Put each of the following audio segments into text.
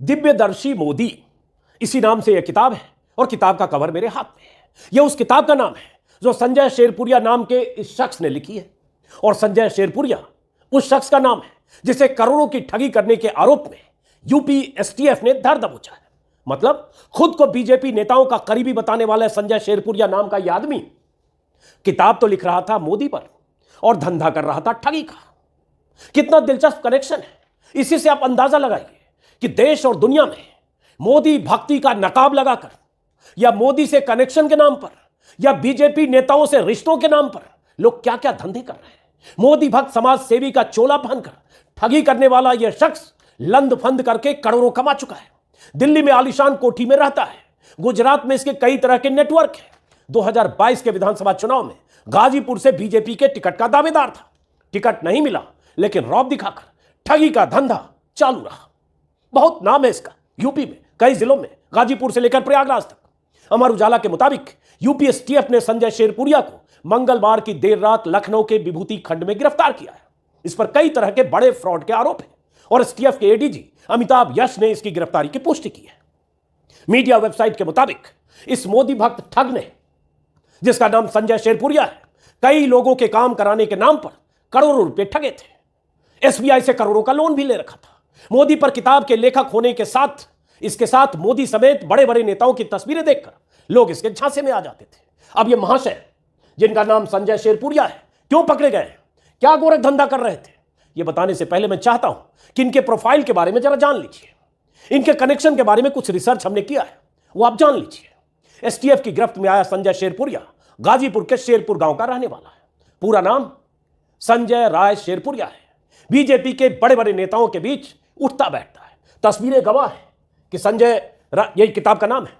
दिव्यदर्शी मोदी, इसी नाम से यह किताब है और किताब का कवर मेरे हाथ में है। यह उस किताब का नाम है जो संजय शेरपुरिया नाम के इस शख्स ने लिखी है, और संजय शेरपुरिया उस शख्स का नाम है जिसे करोड़ों की ठगी करने के आरोप में यूपी एसटीएफ ने धर दबोचा है। मतलब खुद को बीजेपी नेताओं का करीबी बताने वाला संजय शेरपुरिया नाम का यह आदमी किताब तो लिख रहा था मोदी पर और धंधा कर रहा था ठगी का। कितना दिलचस्प कनेक्शन है, इसी से आप अंदाजा लगाइए कि देश और दुनिया में मोदी भक्ति का नकाब लगाकर या मोदी से कनेक्शन के नाम पर या बीजेपी नेताओं से रिश्तों के नाम पर लोग क्या क्या धंधे कर रहे हैं। मोदी भक्त समाज सेवी का चोला पहनकर ठगी करने वाला यह शख्स लंद फंद करके करोड़ों कमा चुका है। दिल्ली में आलीशान कोठी में रहता है, गुजरात में इसके कई तरह के नेटवर्क हैं। 2022 के विधानसभा चुनाव में गाजीपुर से बीजेपी के टिकट का दावेदार था। टिकट नहीं मिला, लेकिन रौब दिखाकर ठगी का धंधा चालू रहा। बहुत नाम है इसका यूपी में, कई जिलों में, गाजीपुर से लेकर प्रयागराज तक। अमर उजाला के मुताबिक यूपी एसटीएफ ने संजय शेरपुरिया को मंगलवार की देर रात लखनऊ के विभूति खंड में गिरफ्तार किया है। इस पर कई तरह के बड़े फ्रॉड के आरोप हैं और एसटीएफ के एडीजी अमिताभ यश ने इसकी गिरफ्तारी की पुष्टि की है। मीडिया वेबसाइट के मुताबिक इस मोदी भक्त ठग ने, जिसका नाम संजय शेरपुरिया है, कई लोगों के काम कराने के नाम पर करोड़ों रुपए ठगे थे। एसबीआई से करोड़ों का लोन भी ले रखा था। मोदी पर किताब के लेखक होने के साथ इसके साथ मोदी समेत बड़े बड़े नेताओं की तस्वीरें देखकर लोग इसके झांसे में आ जाते थे। अब ये महाशय, जिनका नाम संजय शेरपुरिया है, क्यों पकड़े गए, क्या गोरख धंधा कर रहे थे, ये बताने से पहले मैं चाहता हूं कि इनके प्रोफाइल के बारे में जरा जान लीजिए। इनके कनेक्शन के बारे में कुछ रिसर्च हमने किया है, वो आप जान लीजिए। एसटीएफ की गिरफ्त में आया संजय शेरपुरिया गाजीपुर के शेरपुर गांव का रहने वाला है। पूरा नाम संजय राय शेरपुरिया है। बीजेपी के बड़े बड़े नेताओं के बीच उठता बैठता है। तस्वीरें गवाह है कि यही किताब का नाम है,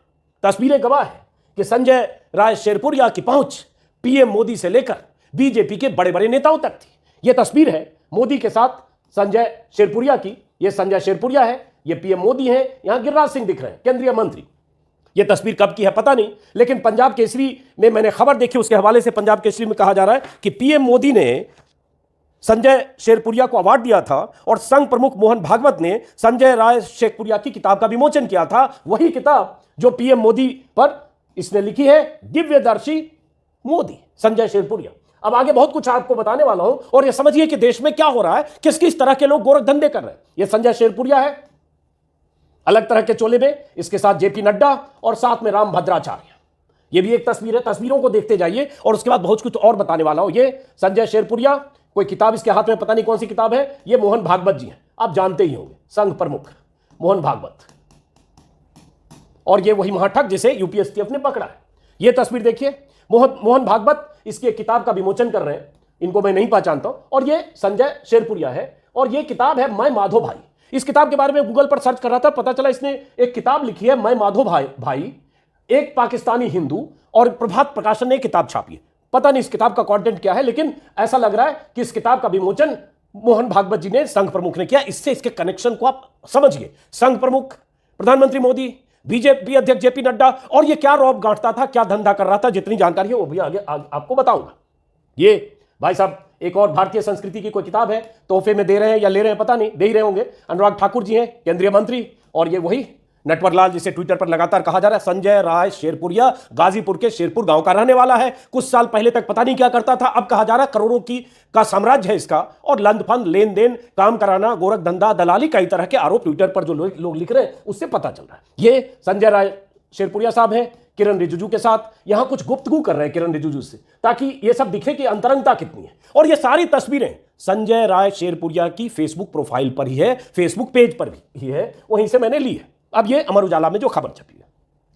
तस्वीरें गवाह है कि संजय राय शेरपुरिया की पहुंच पीएम मोदी से लेकर बीजेपी के बड़े बड़े नेताओं तक थी। यह तस्वीर है मोदी के साथ संजय शेरपुरिया की। यह संजय शेरपुरिया है, यह पीएम मोदी है, यहां गिरिराज सिंह दिख रहे हैं, केंद्रीय मंत्री। यह तस्वीर कब की है पता नहीं, लेकिन पंजाब केसरी में मैंने खबर देखी, उसके हवाले से पंजाब केसरी में कहा जा रहा है कि पीएम मोदी ने संजय शेरपुरिया को अवार्ड दिया था और संघ प्रमुख मोहन भागवत ने संजय राय शेरपुरिया की किताब का विमोचन किया था। वही किताब जो पीएम मोदी पर इसने लिखी है, दिव्यदर्शी मोदी, संजय शेरपुरिया। अब आगे बहुत कुछ आपको बताने वाला हूं और यह समझिए कि देश में क्या हो रहा है, किस किस तरह के लोग गोरख धंधे कर रहे हैं। यह संजय शेरपुरिया है अलग तरह के चोले में, इसके साथ जेपी नड्डा और साथ में राम भद्राचार्य। यह भी एक तस्वीर है, तस्वीरों को देखते जाइए और उसके बाद बहुत कुछ और बताने वाला हूं। यह संजय शेरपुरिया, कोई किताब इसके हाथ में, पता नहीं कौन सी किताब है। यह मोहन भागवत जी हैं, आप जानते ही होंगे, संघ प्रमुख मोहन भागवत। और यह वही महाठग जिसे यूपी एसटीएफ ने पकड़ा है। यह तस्वीर देखिए, मोहन भागवत इसकी किताब का विमोचन कर रहे हैं। इनको मैं नहीं पहचानता हूं। और यह संजय शेरपुरिया है और यह किताब है मैं माधो भाई। इस किताब के बारे में गूगल पर सर्च कर रहा था, पता चला इसने एक किताब लिखी है मैं माधो भाई, एक पाकिस्तानी हिंदू, और प्रभात प्रकाशन ने किताब छापी है। पता नहीं इस किताब का कंटेंट क्या है, लेकिन ऐसा लग रहा है कि इस किताब का विमोचन मोहन भागवत जी ने, संघ प्रमुख ने किया। इससे इसके कनेक्शन को आप समझिए। संघ प्रमुख, प्रधानमंत्री मोदी, बीजेपी अध्यक्ष जेपी नड्डा, और ये क्या रौब गांठता था, क्या धंधा कर रहा था, जितनी जानकारी है वो भी आगे आपको बताऊंगा। ये भाई साहब एक और भारतीय संस्कृति की कोई किताब है, तोहफे में दे रहे हैं या ले रहे हैं पता नहीं, दे ही रहे होंगे। अनुराग ठाकुर जी हैं, केंद्रीय मंत्री। और ये वही नटवर लाल जिसे ट्विटर पर लगातार कहा जा रहा है, संजय राय शेरपुरिया गाजीपुर के शेरपुर गांव का रहने वाला है। कुछ साल पहले तक पता नहीं क्या करता था, अब कहा जा रहा है करोड़ों का साम्राज्य है इसका, और लंदफंद, लेन देन, काम कराना, गोरख धंधा, दलाली, कई तरह के आरोप ट्विटर पर जो लोग लिख रहे हैं उससे पता चल रहा है। ये संजय राय शेरपुरिया साहब हैं किरण रिजिजू के साथ, यहां कुछ गुफ्तगू कर रहे हैं किरण रिजिजू से, ताकि यह सब दिखे कि अंतरंगता कितनी है। और ये सारी तस्वीरें संजय राय शेरपुरिया की फेसबुक प्रोफाइल पर ही है, फेसबुक पेज पर भी है, वहीं से मैंने ली है। अब ये अमर उजाला में जो खबर छपी है,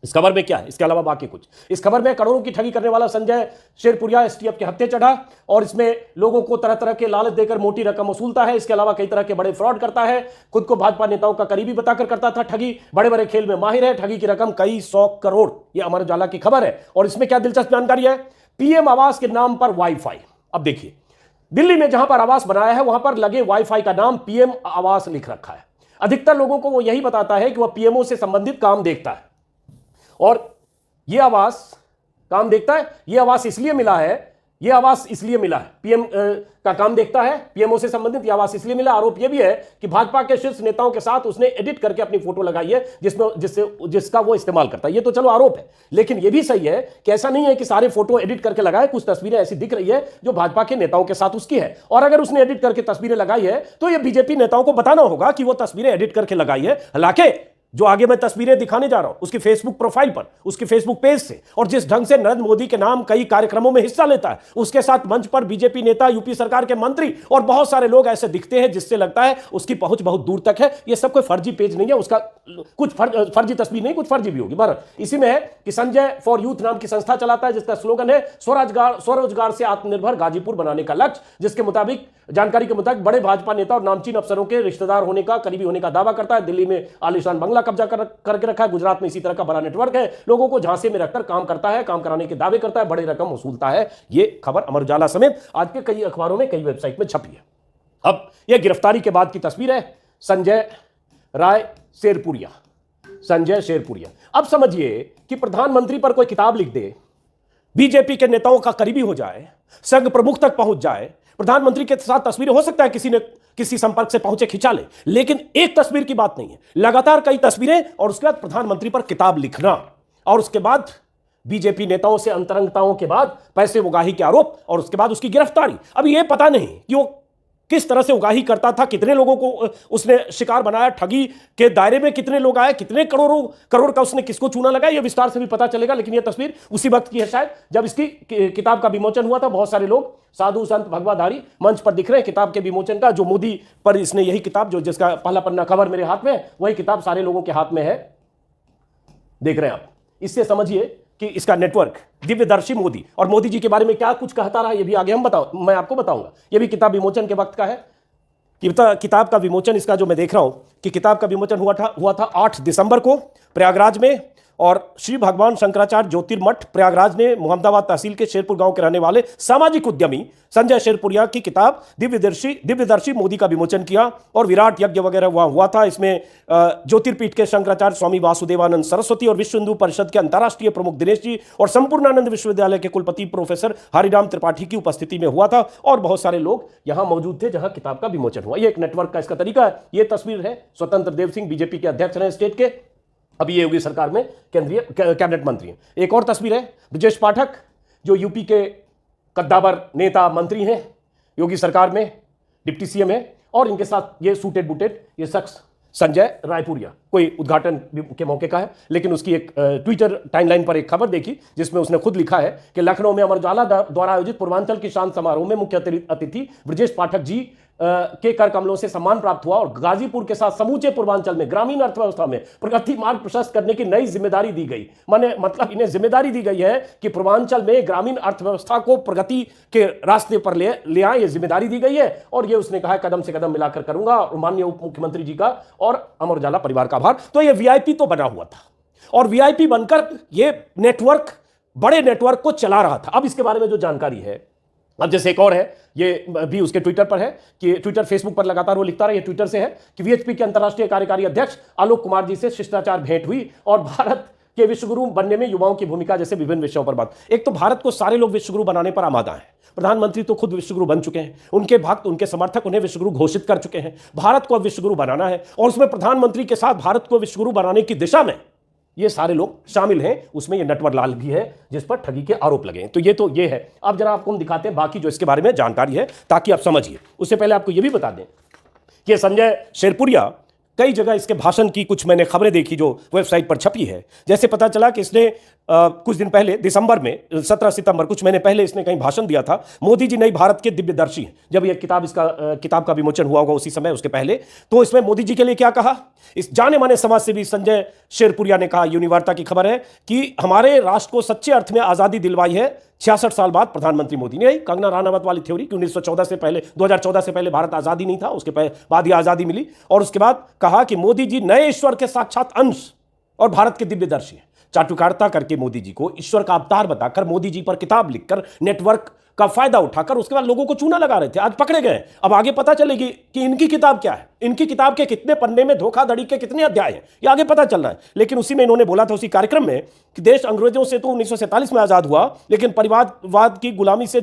इस खबर में क्या है, इसके अलावा बाकी कुछ। इस खबर में करोड़ों की ठगी करने वाला संजय शेरपुरिया एसटीएफ के हत्थे चढ़ा और इसमें लोगों को तरह तरह के लालच देकर मोटी रकम वसूलता है। इसके अलावा कई तरह के बड़े फ्रॉड करता है, खुद को भाजपा नेताओं का करीबी बताकर करता था ठगी, बड़े बड़े खेल में माहिर है, ठगी की रकम कई 100 करोड़। ये अमर उजाला की खबर है। और इसमें क्या दिलचस्प जानकारी है, पीएम आवास के नाम पर वाईफाई। अब देखिए, दिल्ली में जहां पर आवास बनाया है वहां पर लगे वाईफाई का नाम पीएम आवास लिख रखा है। अधिकतर लोगों को वो यही बताता है कि वह पीएमओ से संबंधित काम देखता है, और यह आवास काम देखता है। यह आवास इसलिए मिला है, ये आवास इसलिए मिला है, पीएम का काम देखता है, पीएमओ से संबंधित ये आवास इसलिए मिला। आरोप ये भी है कि भाजपा के शीर्ष नेताओं के साथ उसने एडिट करके अपनी फोटो लगाई है जिसका वो इस्तेमाल करता है। ये तो चलो आरोप है, लेकिन ये भी सही है कि ऐसा नहीं है कि सारे फोटो एडिट करके लगाए, कुछ तस्वीरें ऐसी दिख रही है जो भाजपा के नेताओं के साथ उसकी है। और अगर उसने एडिट करके तस्वीरें लगाई है तो ये बीजेपी नेताओं को बताना होगा कि वो तस्वीरें एडिट करके लगाई है। हालांकि जो आगे मैं तस्वीरें दिखाने जा रहा हूं उसकी फेसबुक प्रोफाइल पर, उसके फेसबुक पेज से, और जिस ढंग से नरेंद्र मोदी के नाम कई कार्यक्रमों में हिस्सा लेता है, उसके साथ मंच पर बीजेपी नेता, यूपी सरकार के मंत्री और बहुत सारे लोग ऐसे दिखते हैं जिससे लगता है उसकी पहुंच बहुत दूर तक है। यह सब कोई फर्जी पेज नहीं है, उसका कुछ फर्जी तस्वीर नहीं, कुछ फर्जी भी होगी। बहरहाल इसी में है कि संजय फॉर यूथ नाम की संस्था चलाता है जिसका स्लोगन है स्वरोजगार से आत्मनिर्भर गाजीपुर बनाने का लक्ष्य, जिसके मुताबिक, जानकारी के मुताबिक, बड़े भाजपा नेता और नामचीन अफसरों के रिश्तेदार होने का, करीबी होने का दावा करता है। दिल्ली में आलीशान बंगला कब्जा करके रखा है, गुजरात में इसी तरह का बड़ा नेटवर्क है, लोगों को झांसे में रखकर काम करता है, काम कराने के दावे करता है, बड़ी रकम वसूलता है। यह खबर अमर उजाला समेत आज के कई अखबारों में, कई वेबसाइट में छपी है। अब यह गिरफ्तारी के बाद की तस्वीर है संजय राय शेरपुरिया, संजय शेरपुरिया। अब समझिए कि प्रधानमंत्री पर कोई किताब लिख दे, बीजेपी के नेताओं का करीबी हो जाए, संघ प्रमुख तक पहुंच जाए, प्रधानमंत्री के साथ तस्वीरें, हो सकता है किसी ने किसी संपर्क से पहुंचे खिंचा ले, लेकिन एक तस्वीर की बात नहीं है, लगातार कई तस्वीरें और उसके बाद प्रधानमंत्री पर किताब लिखना, और उसके बाद बीजेपी नेताओं से अंतरंगताओं के बाद पैसे उगाही के आरोप, और उसके बाद उसकी गिरफ्तारी। अब यह पता नहीं कि वो किस तरह से उगाही करता था, कितने लोगों को उसने शिकार बनाया, ठगी के दायरे में कितने लोग आए, कितने करोड़ का उसने किसको चूना लगाया, यह विस्तार से भी पता चलेगा। लेकिन यह तस्वीर उसी वक्त की है शायद जब इसकी किताब का विमोचन हुआ था। बहुत सारे लोग, साधु संत भगवाधारी मंच पर दिख रहे हैं किताब के विमोचन का, जो मोदी पर इसने यही किताब, जो जिसका पहला पन्ना कवर मेरे हाथ में, वही किताब सारे लोगों के हाथ में है, देख रहे हैं आप। इससे समझिए कि इसका नेटवर्क दिव्यदर्शी मोदी, और मोदी जी के बारे में क्या कुछ कहता रहा, ये भी आगे मैं आपको बताऊंगा। ये भी किताब विमोचन के वक्त का है। किताब का विमोचन इसका जो मैं देख रहा हूं कि किताब का विमोचन हुआ था 8 दिसंबर को प्रयागराज में, और श्री भगवान शंकराचार्य ज्योतिर्मठ प्रयागराज ने मोहम्मदाबाद तहसील के शेरपुर गांव के रहने वाले सामाजिक उद्यमी संजय शेरपुरिया की किताब दिव्यदर्शी मोदी का विमोचन किया, और विराट यज्ञ वगैरह वहां हुआ था। इसमें ज्योतिर्पीठ के शंकराचार्य स्वामी वासुदेवानंद सरस्वती और विश्व हिंदू परिषद के अंतर्राष्ट्रीय प्रमुख दिनेश जी और संपूर्णानंद विश्वविद्यालय के कुलपति प्रोफेसर हरिराम त्रिपाठी की उपस्थिति में हुआ था, और बहुत सारे लोग यहां मौजूद थे जहां किताब का विमोचन हुआ। यह एक नेटवर्क का इसका तरीका है। यह तस्वीर है स्वतंत्र देव सिंह, बीजेपी के अध्यक्ष रहे स्टेट के, अभी ये योगी सरकार में केंद्रीय कैबिनेट मंत्री हैं। एक और तस्वीर है ब्रजेश पाठक, जो यूपी के कद्दावर नेता मंत्री हैं, योगी सरकार में डिप्टी सीएम है, और इनके साथ ये सूटेड बूटेड ये शख्स संजय रायपुरिया, कोई उद्घाटन के मौके का है, लेकिन उसकी एक ट्विटर टाइमलाइन पर एक खबर देखी जिसमें उसने खुद लिखा है कि लखनऊ में अमर उजाला द्वारा आयोजित पूर्वांचल की शान समारोह में मुख्य अतिथि ब्रजेश पाठक जी के कर कमलों से सम्मान प्राप्त हुआ, और गाजीपुर के साथ समूचे पूर्वांचल में ग्रामीण अर्थव्यवस्था में प्रगति मार्ग प्रशस्त करने की नई जिम्मेदारी दी गई। मतलब इन्हें जिम्मेदारी दी गई है कि पूर्वांचल में ग्रामीण अर्थव्यवस्था को प्रगति के रास्ते पर ले आए, ये जिम्मेदारी दी गई है, और ये उसने कहा कदम से कदम मिलाकर करूंगा, और माननीय उप मुख्यमंत्री जी का और अमर उजाला परिवार का आभार। तो ये वीआईपी तो बना हुआ था, और वीआईपी बनकर ये नेटवर्क, बड़े नेटवर्क को चला रहा था। अब इसके बारे में जो जानकारी है, अब जैसे एक और है, ये भी उसके ट्विटर पर है कि ट्विटर फेसबुक पर लगातार वो लिखता रहा, ये ट्विटर से है कि वीएचपी के अंतर्राष्ट्रीय कार्यकारी अध्यक्ष आलोक कुमार जी से शिष्टाचार भेंट हुई, और भारत के विश्वगुरु बनने में युवाओं की भूमिका जैसे विभिन्न विषयों पर बात। एक तो भारत को सारे लोग विश्वगुरु बनाने पर आमादा है, प्रधानमंत्री तो खुद विश्वगुरु बन चुके हैं, उनके भक्त, उनके समर्थक उन्हें विश्वगुरु घोषित कर चुके हैं। भारत को अब विश्वगुरु बनाना है, और उसमें प्रधानमंत्री के साथ भारत को विश्वगुरु बनाने की दिशा में ये सारे लोग शामिल हैं। उसमें ये नटवर लाल भी है जिस पर ठगी के आरोप लगे हैं। तो ये है। अब जरा आपको हम दिखाते हैं बाकी जो इसके बारे में जानकारी है, ताकि आप समझिए। उससे पहले आपको ये भी बता दें कि संजय शेरपुरिया, कई जगह इसके भाषण की कुछ मैंने खबरें देखी जो वेबसाइट पर छपी है। जैसे पता चला कि इसने कुछ दिन पहले दिसंबर में 17 सितंबर, कुछ महीने पहले इसने कहीं भाषण दिया था। मोदी जी नई भारत के दिव्यदर्शी हैं, जब यह किताब का विमोचन हुआ होगा उसी समय, उसके पहले। तो इसमें मोदी जी के लिए क्या कहा, इस जाने माने समाजसेवी संजय शेरपुरिया ने कहा, यूनिवार्ता की खबर है कि हमारे राष्ट्र को सच्चे अर्थ में आजादी दिलवाई है 66 साल बाद प्रधानमंत्री मोदी ने। कंगना राणावत वाली थ्योरी कि 2014 से पहले भारत आजादी नहीं था, उसके बाद ही आजादी मिली। और उसके बाद कहा कि मोदी जी नए ईश्वर के साक्षात अंश और भारत के दिव्यदर्शी हैं। चाटुकारिता करके मोदी जी को ईश्वर का अवतार बताकर, मोदी जी पर किताब लिखकर नेटवर्क का फायदा उठाकर उसके बाद लोगों को चूना लगा रहे थे। आज पकड़े गए। अब आगे पता चलेगी कि इनकी किताब क्या है, इनकी किताब के कितने पन्ने में धोखाधड़ी के कितने अध्याय हैं, ये आगे पता चल रहा है। लेकिन उसी में इन्होंने बोला था, उसी कार्यक्रम में, कि देश अंग्रेजों से तो 1947 में आजाद हुआ, लेकिन परिवारवाद की गुलामी की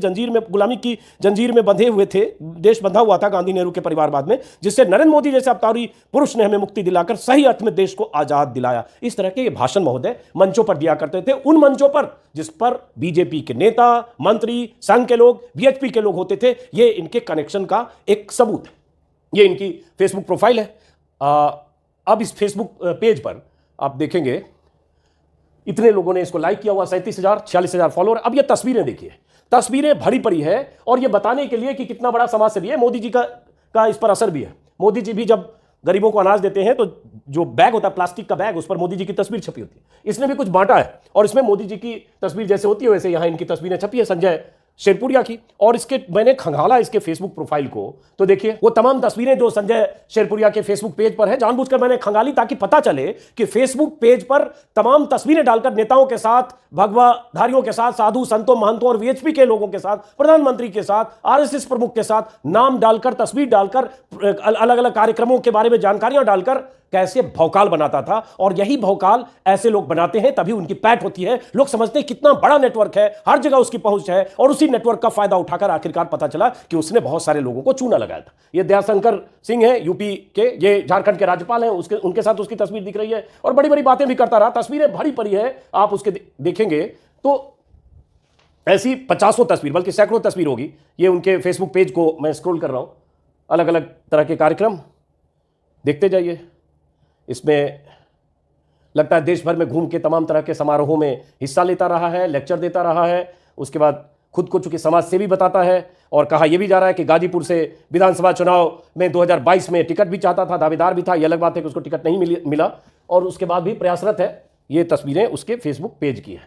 जंजीर में बंधे हुए थे। देश बंधा हुआ था गांधी नेहरू के परिवारवाद में, जिससे नरेंद्र मोदी जैसे अवतारी पुरुष ने हमें मुक्ति दिलाकर सही अर्थ में देश को आजाद दिलाया। इस तरह के ये भाषण महोदय मंचों पर दिया करते थे, उन मंचों पर जिस पर बीजेपी के नेता, मंत्री, संघ के लोग, वीएचपी के लोग होते थे। ये इनके कनेक्शन का एक सबूत है। ये इनकी फेसबुक प्रोफाइल है। अब इस फेसबुक पेज पर आप देखेंगे इतने लोगों ने इसको लाइक किया हुआ, 37,000 46,000 फॉलोअर। अब ये तस्वीरें देखिए, तस्वीरें भरी पड़ी है, और ये बताने के लिए कि कितना बड़ा समाज सेवी है। मोदी जी का इस पर असर भी है। मोदी जी भी जब गरीबों को अनाज देते हैं तो जो बैग होता है, प्लास्टिक का बैग, उस पर मोदी जी की तस्वीर छपी होती है। इसने भी कुछ बांटा है, और इसमें मोदी जी की तस्वीर जैसे होती है वैसे यहां इनकी तस्वीरें छपी है, संजय शेरपुरिया की। और इसके मैंने खंगाला इसके फेसबुक प्रोफाइल को, तो देखिए वो तमाम तस्वीरें जो संजय शेरपुरिया के फेसबुक पेज पर है, जानबूझकर मैंने खंगाली ताकि पता चले कि फेसबुक पेज पर तमाम तस्वीरें डालकर नेताओं के साथ, भगवाधारियों के साथ, साधु संतों महंतों और वीएचपी के लोगों के साथ, प्रधानमंत्री के साथ, आरएसएस प्रमुख के साथ नाम डालकर, तस्वीर डालकर, अलग अलग कार्यक्रमों के बारे में जानकारियां डालकर कैसे भौकाल बनाता था। और यही भौकाल ऐसे लोग बनाते हैं, तभी उनकी पैठ होती है। लोग समझते हैं कितना बड़ा नेटवर्क है, हर जगह उसकी पहुंच है, और उसी नेटवर्क का फायदा उठाकर आखिरकार पता चला कि उसने बहुत सारे लोगों को चूना लगाया था। ये दयाशंकर सिंह है यूपी के, ये झारखंड के राज्यपाल हैं, उनके साथ उसकी तस्वीर दिख रही है, और बड़ी बड़ी बातें भी करता रहा। तस्वीरें भरी पड़ी है, आप उसके देखेंगे तो ऐसी 50 तस्वीर, बल्कि सैकड़ों तस्वीर होगी। ये उनके फेसबुक पेज को मैं स्क्रॉल कर रहा हूं, अलग अलग तरह के कार्यक्रम देखते जाइए। इसमें लगता है देश भर में घूम के तमाम तरह के समारोहों में हिस्सा लेता रहा है, लेक्चर देता रहा है। उसके बाद खुद को चूंकि समाज सेवी बताता है, और कहा यह भी जा रहा है कि गाजीपुर से विधानसभा चुनाव में 2022 में टिकट भी चाहता था, दावेदार भी था। यह अलग बात है कि उसको टिकट नहीं मिला, और उसके बाद भी प्रयासरत है। ये तस्वीरें उसके फेसबुक पेज की है,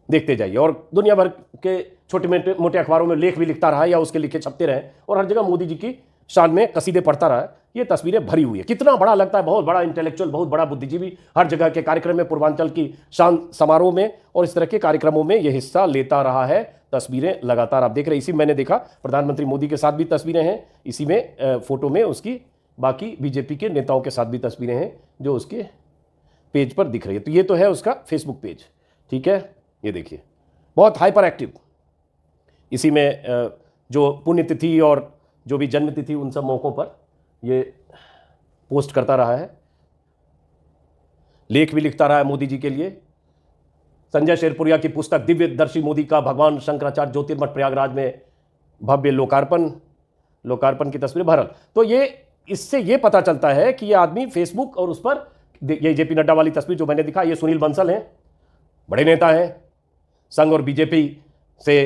देखते जाइए। और दुनिया भर के छोटे मोटे अखबारों में लेख भी लिखता रहा, या उसके लिखे छपते रहे, और हर जगह मोदी जी की शान में कसीदे पढ़ता रहा। ये तस्वीरें भरी हुई है। कितना बड़ा लगता है, बहुत बड़ा इंटेलेक्चुअल, बहुत बड़ा बुद्धिजीवी, हर जगह के कार्यक्रम में, पूर्वांचल की शान समारोह में और इस तरह के कार्यक्रमों में यह हिस्सा लेता रहा है। तस्वीरें लगातार आप देख रहे हैं। इसी मैंने देखा प्रधानमंत्री मोदी के साथ भी तस्वीरें हैं, इसी में फोटो में उसकी बाकी बीजेपी के नेताओं के साथ भी तस्वीरें हैं जो उसके पेज पर दिख रही है। तो ये तो है उसका फेसबुक पेज, ठीक है। ये देखिए, बहुत हाइपर एक्टिव। इसी में जो पुण्यतिथि और जो भी जन्मतिथि, उन सब मौकों पर ये पोस्ट करता रहा है, लेख भी लिखता रहा है मोदी जी के लिए। संजय शेरपुरिया की पुस्तक दिव्यदर्शी मोदी का भगवान शंकराचार्य ज्योतिर्मठ प्रयागराज में भव्य लोकार्पण की तस्वीर भरल। तो ये इससे ये पता चलता है कि ये आदमी फेसबुक और उस पर, ये जेपी नड्डा वाली तस्वीर जो मैंने दिखा, ये सुनील बंसल हैं, बड़े नेता हैं, संघ और बीजेपी से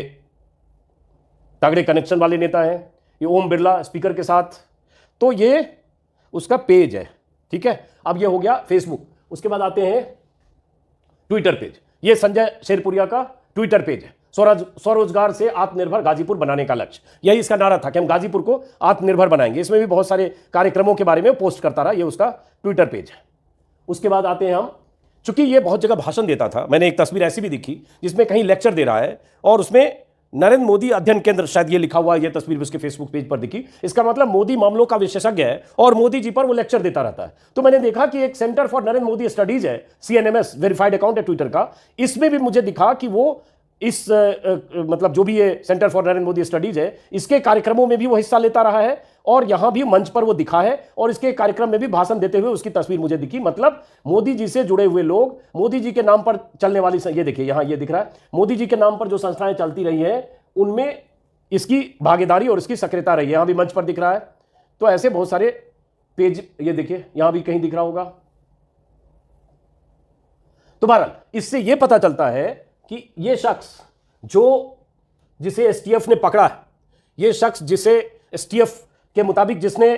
तगड़े कनेक्शन वाले नेता हैं। ये ओम बिरला स्पीकर के साथ, तो ये उसका पेज है, ठीक है। अब ये हो गया फेसबुक। उसके बाद आते हैं ट्विटर पेज। ये संजय शेरपुरिया का ट्विटर पेज है। स्वरोजगार से आत्मनिर्भर गाजीपुर बनाने का लक्ष्य, यही इसका नारा था कि हम गाजीपुर को आत्मनिर्भर बनाएंगे। इसमें भी बहुत सारे कार्यक्रमों के बारे में पोस्ट करता रहा। ये उसका ट्विटर पेज है। उसके बाद आते हैं हम, चूंकि ये बहुत जगह भाषण देता था, मैंने एक तस्वीर ऐसी भी दिखी जिसमें कहीं लेक्चर दे रहा है और उसमें नरेंद्र मोदी अध्ययन केंद्र शायद ये लिखा हुआ है। ये तस्वीर भी उसके फेसबुक पेज पर दिखी। इसका मतलब मोदी मामलों का विशेषज्ञ है और मोदी जी पर वो लेक्चर देता रहता है। तो मैंने देखा कि एक centre for Narendra Modi studies है, CNMS वेरीफाइड अकाउंट है ट्विटर का। इसमें भी मुझे दिखा कि वो इस मतलब जो भी ये centre for Narendra Modi studies है, इसके कार्यक्रमों में भी वो हिस्सा लेता रहा है और यहां भी मंच पर वो दिखा है और इसके कार्यक्रम में भी भाषण देते हुए उसकी तस्वीर मुझे दिखी। मतलब मोदी जी से जुड़े हुए लोग, मोदी जी के नाम पर चलने वाली, ये देखिए यहां ये दिख रहा है, मोदी जी के नाम पर जो संस्थाएं चलती रही हैं उनमें इसकी भागीदारी और इसकी सक्रियता रही है। यहां भी मंच पर दिख रहा है। तो ऐसे बहुत सारे पेज, ये देखिए यहां भी कहीं दिख रहा होगा। तो बहरहाल इससे यह पता चलता है कि यह शख्स जिसे STF ने पकड़ा है, यह शख्स जिसे STF के मुताबिक जिसने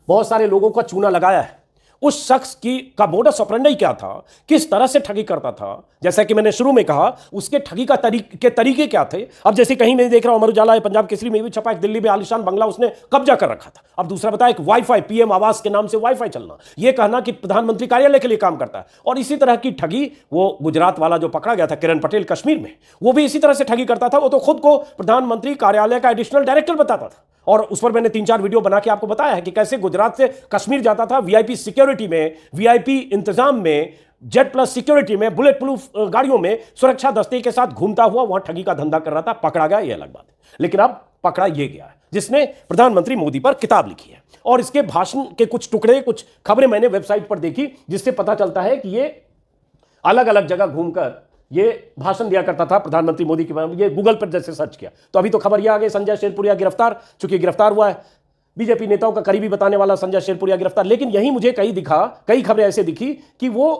बहुत सारे लोगों का चूना लगाया है, उस शख्स की का मोडस ऑपरेंडी क्या था, किस तरह से ठगी करता था, जैसा कि मैंने शुरू में कहा उसके ठगी का तरीके क्या थे। अब जैसे कहीं मैं देख रहा हूं अमर उजाला पंजाब केसरी में भी छपा, एक दिल्ली में आलिशान बंगला उसने कब्जा कर रखा था। अब दूसरा बताया एक वाईफाई, पीएम आवास के नाम से वाईफाई चलना, यह कहना कि प्रधानमंत्री कार्यालय के लिए काम करता है। और इसी तरह की ठगी वो गुजरात वाला जो पकड़ा गया था किरण पटेल कश्मीर में, वो भी इसी तरह से ठगी करता था। वो तो खुद को प्रधानमंत्री कार्यालय का एडिशनल डायरेक्टर बताता था। और उस पर मैंने 3-4 वीडियो बना के आपको बताया है कि कैसे गुजरात से कश्मीर जाता था, वीआईपी सिक्योरिटी में, वीआईपी इंतजाम में, जेट प्लस सिक्योरिटी में, बुलेट प्रूफ गाड़ियों में सुरक्षा दस्ते के साथ घूमता हुआ वहां ठगी का धंधा कर रहा था। पकड़ा गया, यह अलग बात है। लेकिन अब पकड़ा यह गया है जिसने प्रधानमंत्री मोदी पर किताब लिखी है। और इसके भाषण के कुछ टुकड़े, कुछ खबरें मैंने वेबसाइट पर देखी, जिससे पता चलता है कि यह अलग अलग जगह घूमकर ये भाषण दिया करता था प्रधानमंत्री मोदी के बारे में। ये गूगल पर जैसे सर्च किया तो अभी तो खबर ये आ गई, संजय शेरपुरिया गिरफ्तार, चूंकि गिरफ्तार हुआ है, बीजेपी नेताओं का करीबी बताने वाला संजय शेरपुरिया गिरफ्तार। लेकिन यही मुझे कई खबरें ऐसे दिखी कि वो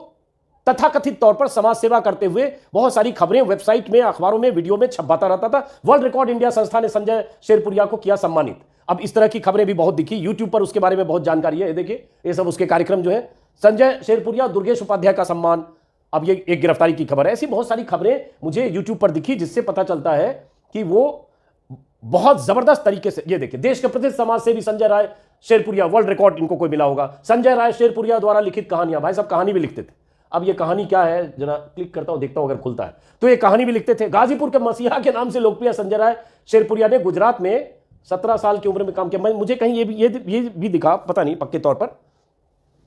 तथाकथित तौर पर समाज सेवा करते हुए बहुत सारी खबरें वेबसाइट में, अखबारों में, वीडियो में छपाता रहता था। वर्ल्ड रिकॉर्ड इंडिया संस्था ने संजय शेरपुरिया को किया सम्मानित। अब इस तरह की खबरें भी बहुत दिखी, यूट्यूब पर उसके बारे में बहुत जानकारी है। देखिए ये सब उसके कार्यक्रम जो है, संजय शेरपुरिया, दुर्गेश उपाध्याय का सम्मान। अब ये एक गिरफ्तारी की खबर है। ऐसी बहुत सारी खबरें मुझे यूट्यूब पर दिखी जिससे पता चलता है कि वो बहुत जबरदस्त तरीके से, ये देखिए, देश के प्रसिद्ध समाज सेवी संजय राय शेरपुरिया, वर्ल्ड रिकॉर्ड इनको कोई मिला होगा। संजय राय शेरपुरिया द्वारा लिखित कहानियां, भाई साहब कहानी भी लिखते थे। अब ये कहानी क्या है, जरा क्लिक करता हूं, देखता हूं अगर खुलता है तो ये कहानी भी लिखते थे। गाजीपुर के मसीहा के नाम से लोकप्रिय संजय राय शेरपुरिया ने गुजरात में 17 साल की उम्र में काम किया। मुझे कहीं ये भी दिखा, पता नहीं पक्के तौर पर,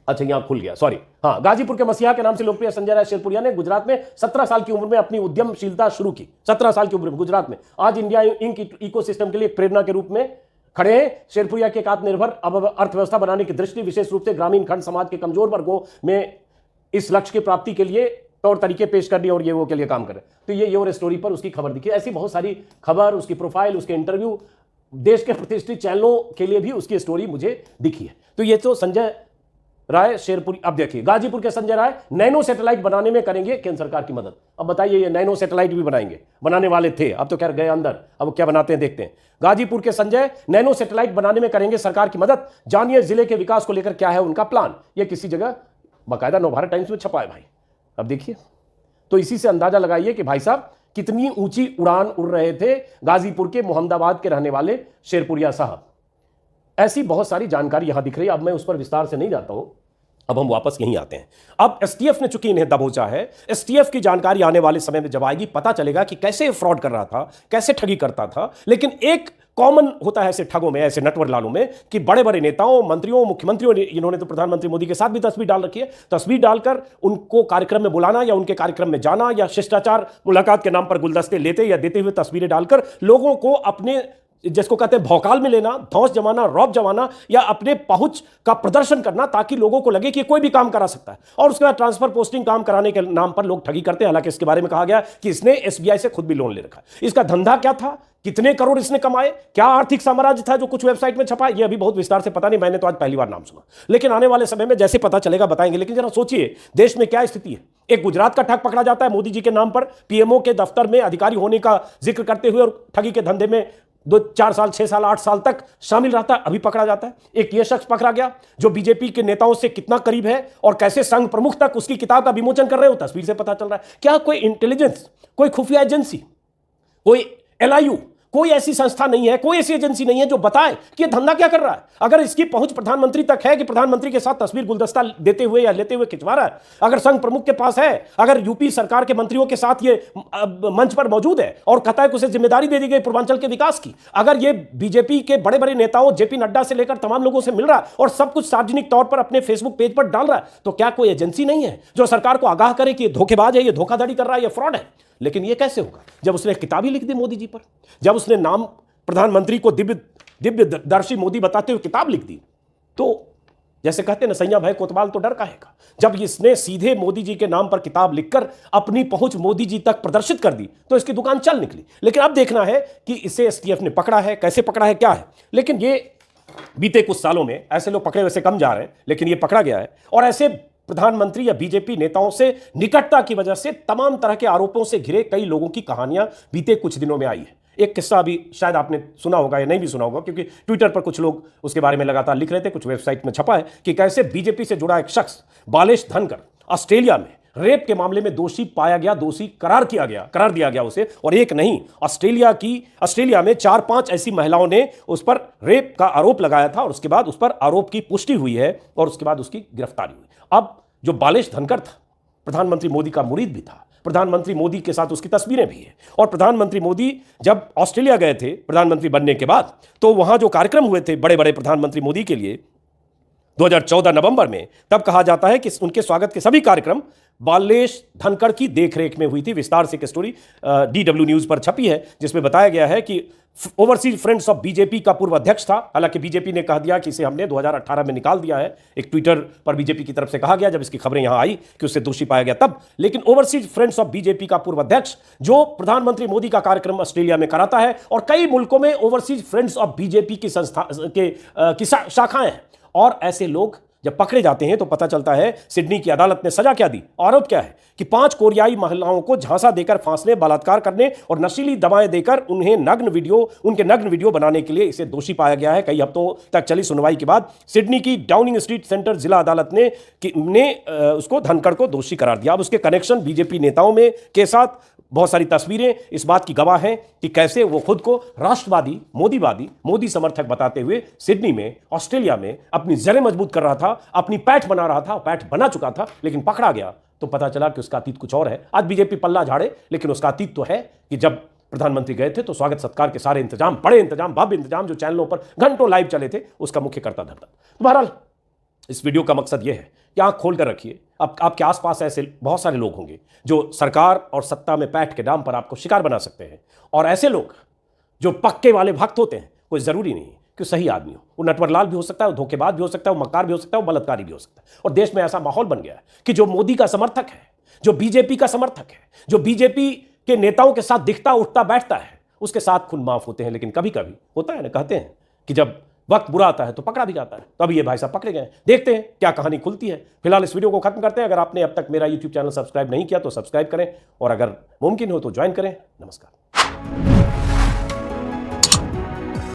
अच्छा यहां खुल गया, सॉरी, हाँ, गाजीपुर के मसीहा के नाम से लोकप्रिय संजय राय शेरपुरिया ने गुजरात में 17 साल की उम्र में अपनी उद्यमशीलता शुरू की। 17 साल की उम्र में गुजरात में। आज इंडिया इंक इकोसिस्टम के लिए प्रेरणा के रूप में खड़े हैं। शेरपुरिया के एक आत्मनिर्भर अर्थव्यवस्था बनाने की दृष्टि, विशेष रूप से ग्रामीण खंड समाज के कमजोर वर्गों में इस लक्ष्य की प्राप्ति के लिए तौर तरीके पेश करने और ये वो के लिए काम कर रहे हैं। तो ये और स्टोरी पर उसकी खबर दिखी। ऐसी बहुत सारी खबर, उसकी प्रोफाइल, उसके इंटरव्यू, देश के प्रतिष्ठित चैनलों के लिए भी उसकी स्टोरी मुझे दिखी है। तो ये तो संजय राय शेरपुरी। अब देखिए, गाजीपुर के संजय राय नैनो सैटेलाइट बनाने में करेंगे केंद्र सरकार की मदद। अब बताइए, ये नैनो सैटेलाइट भी बनाएंगे, बनाने वाले थे, अब तो खैर गए अंदर, अब क्या बनाते हैं देखते हैं। गाजीपुर के संजय नैनो सैटेलाइट बनाने में करेंगे सरकार की मदद। जानिए जिले के विकास को लेकर क्या है उनका प्लान। ये किसी जगह बाकायदा नवभारत टाइम्स में छपा है भाई। अब देखिए, तो इसी से अंदाजा लगाइए कि भाई साहब कितनी ऊंची उड़ान उड़ रहे थे गाजीपुर के मोहम्मदाबाद के रहने वाले शेरपुरिया साहब। ऐसी बहुत सारी जानकारी यहां दिख रही है। अब मैं उस पर विस्तार से नहीं जाता हूं, अब हम वापस यहीं आते हैं। अब एसटीएफ ने चूंकि इन्हें दबोचा है, एसटीएफ की जानकारी आने वाले समय में जब आएगी पता चलेगा कि कैसे फ्रॉड कर रहा था, कैसे ठगी करता था। लेकिन एक कॉमन होता है ऐसे ठगों में, ऐसे नटवर लालों में, कि बड़े बड़े नेताओं, मंत्रियों, मुख्यमंत्रियों ने, इन्होंने तो प्रधानमंत्री मोदी के साथ भी तस्वीर डाल रखी है, तस्वीर डालकर उनको कार्यक्रम में बुलाना या उनके कार्यक्रम में जाना या शिष्टाचार मुलाकात के नाम पर गुलदस्ते लेते या देते हुए तस्वीरें डालकर लोगों को अपने, जिसको कहते हैं भौकाल में लेना, धौंस जमाना, रौब जमाना या अपने पहुंच का प्रदर्शन करना, ताकि लोगों को लगे कि कोई भी काम करा सकता है। और उसके बाद ट्रांसफर पोस्टिंग काम कराने के नाम पर लोग ठगी करते हैं। हालांकि इसके बारे में कहा गया कि इसने एसबीआई से खुद भी लोन ले रखा। इसका धंधा क्या था, कितने करोड़ इसने कमाए, क्या आर्थिक साम्राज्य था जो कुछ वेबसाइट में छपा, ये अभी बहुत विस्तार से पता नहीं, मैंने तो आज पहली बार नाम सुना। लेकिन आने वाले समय में जैसे पता चलेगा बताएंगे। लेकिन जरा सोचिए देश में क्या स्थिति है। एक गुजरात का ठग पकड़ा जाता है मोदी जी के नाम पर, पीएमओ के दफ्तर में अधिकारी होने का जिक्र करते हुए, और ठगी के धंधे में 2-4 साल, 6 साल, 8 साल तक शामिल रहता है, अभी पकड़ा जाता है। एक ये शख्स पकड़ा गया जो बीजेपी के नेताओं से कितना करीब है और कैसे संघ प्रमुख तक उसकी किताब का विमोचन कर रहे हो, तस्वीर से पता चल रहा है। क्या कोई इंटेलिजेंस, कोई खुफिया एजेंसी, कोई एलआईयू, कोई ऐसी संस्था नहीं है, कोई ऐसी एजेंसी नहीं है जो बताए कि ये धंधा क्या कर रहा है। अगर इसकी पहुंच प्रधानमंत्री तक है कि प्रधानमंत्री के साथ तस्वीर गुलदस्ता देते हुए या लेते हुए खिंचवा रहा है, अगर संघ प्रमुख के पास है, अगर यूपी सरकार के मंत्रियों के साथ ये मंच पर मौजूद है और कहता है कि उसे जिम्मेदारी दे दी गई पूर्वांचल के विकास की, अगर ये बीजेपी के बड़े बड़े नेताओं, जेपी नड्डा से लेकर तमाम लोगों से मिल रहा है और सब कुछ सार्वजनिक तौर पर अपने फेसबुक पेज पर डाल रहा है, तो क्या कोई एजेंसी नहीं है जो सरकार को आगाह करे कि ये धोखेबाज है, ये धोखाधड़ी कर रहा है, ये फ्रॉड है। लेकिन ये कैसे होगा जब उसने किताब ही लिख दी मोदी जी पर, जब उसने नाम प्रधानमंत्री को दिव्य दर्शी मोदी बताते हुए किताब लिख दी। तो जैसे कहते हैं ना, सैया भय कोतवाल तो डर काहेगा। जब इसने सीधे मोदी जी के नाम पर किताब लिखकर अपनी पहुंच मोदी जी तक प्रदर्शित कर दी तो इसकी दुकान चल निकली। लेकिन अब देखना है कि इसे एसटीएफ ने पकड़ा है, कैसे पकड़ा है, क्या है। लेकिन ये बीते कुछ सालों में ऐसे लोग पकड़े वैसे कम जा रहे हैं, लेकिन ये पकड़ा गया है। और ऐसे प्रधानमंत्री या बीजेपी नेताओं से निकटता की वजह से तमाम तरह के आरोपों से घिरे कई लोगों की कहानियां बीते कुछ दिनों में आई है। एक किस्सा अभी शायद आपने सुना होगा या नहीं भी सुना होगा, क्योंकि ट्विटर पर कुछ लोग उसके बारे में लगातार लिख रहे थे, कुछ वेबसाइट में छपा है कि कैसे बीजेपी से जुड़ा एक शख्स बालेश धनकर ऑस्ट्रेलिया में रेप के मामले में दोषी पाया गया, दोषी करार दिया गया उसे। और एक नहीं, ऑस्ट्रेलिया में 4-5 ऐसी महिलाओं ने उस पर रेप का आरोप लगाया था और उसके बाद उस पर आरोप की पुष्टि हुई है और उसके बाद उसकी गिरफ्तारी हुई। अब जो बालेश धनकर था, प्रधानमंत्री मोदी का मुरीद भी था, प्रधानमंत्री मोदी के साथ उसकी तस्वीरें भी हैं। और प्रधानमंत्री मोदी जब ऑस्ट्रेलिया गए थे प्रधानमंत्री बनने के बाद, तो वहां जो कार्यक्रम हुए थे बड़े बड़े प्रधानमंत्री मोदी के लिए 2014 नवंबर में, तब कहा जाता है कि उनके स्वागत के सभी कार्यक्रम बालेश धनकर की देखरेख में हुई थी। विस्तार से एक स्टोरी DW न्यूज पर छपी है जिसमें बताया गया है कि ओवरसीज फ्रेंड्स ऑफ बीजेपी का पूर्व अध्यक्ष था। हालांकि बीजेपी ने कह दिया कि इसे हमने 2018 में निकाल दिया है, एक ट्विटर पर बीजेपी की तरफ से कहा गया जब इसकी खबरें यहां आई कि उससे दोषी पाया गया तब। लेकिन ओवरसीज फ्रेंड्स ऑफ बीजेपी का पूर्व अध्यक्ष जो प्रधानमंत्री मोदी का कार्यक्रम ऑस्ट्रेलिया में कराता है, और कई मुल्कों में ओवरसीज फ्रेंड्स ऑफ बीजेपी की संस्था की शाखाएं हैं। और ऐसे लोग जब पकड़े जाते हैं तो पता चलता है सिडनी की अदालत ने सजा क्या दी। आरोप क्या है कि 5 कोरियाई महिलाओं को झांसा देकर फांसने, बलात्कार करने और नशीली दवाएं देकर उनके नग्न वीडियो बनाने के लिए इसे दोषी पाया गया है। कई हफ्तों तक चली सुनवाई के बाद सिडनी की डाउनिंग स्ट्रीट सेंटर जिला अदालत ने उसको धनखड़ को दोषी करार दिया। अब उसके कनेक्शन बीजेपी नेताओं में के साथ बहुत सारी तस्वीरें इस बात की गवाह हैं कि कैसे वो खुद को राष्ट्रवादी, मोदी समर्थक बताते हुए सिडनी में, ऑस्ट्रेलिया में अपनी जड़ें मजबूत कर रहा था, अपनी पैठ बना रहा था, पैठ बना चुका था। लेकिन पकड़ा गया तो पता चला कि उसका अतीत कुछ और है। आज बीजेपी पल्ला झाड़े, लेकिन उसका अतीत तो है कि जब प्रधानमंत्री गए थे तो स्वागत सत्कार के सारे इंतजाम, बड़े इंतजाम, भव्य इंतजाम जो चैनलों पर घंटों लाइव चले थे, उसका मुख्य करता धरता। बहरहाल इस वीडियो का मकसद यह है कि आंख खोल कर रखिए। अब आपके आसपास ऐसे बहुत सारे लोग होंगे जो सरकार और सत्ता में पैठ के नाम पर आपको शिकार बना सकते हैं। और ऐसे लोग जो पक्के वाले भक्त होते हैं, कोई जरूरी नहीं कि सही आदमी हो। वो नटवरलाल भी हो सकता है, वो धोखेबाज भी हो सकता है, वो मक्कार भी हो सकता है, वो बलात्कारी भी हो सकता है। और देश में ऐसा माहौल बन गया है कि जो मोदी का समर्थक है, जो बीजेपी का समर्थक है, जो बीजेपी के नेताओं के साथ दिखता उठता बैठता है, उसके साथ खून माफ होते हैं। लेकिन कभी कभी होता है ना, कहते हैं कि जब वक्त बुरा आता है तो पकड़ा भी जाता है। तो अब ये भाई साहब पकड़े गए। देखते हैं क्या कहानी खुलती है। फिलहाल इस वीडियो को खत्म करते हैं। अगर आपने अब तक मेरा YouTube चैनल सब्सक्राइब नहीं किया तो सब्सक्राइब करें, और अगर मुमकिन हो तो ज्वाइन करें। नमस्कार।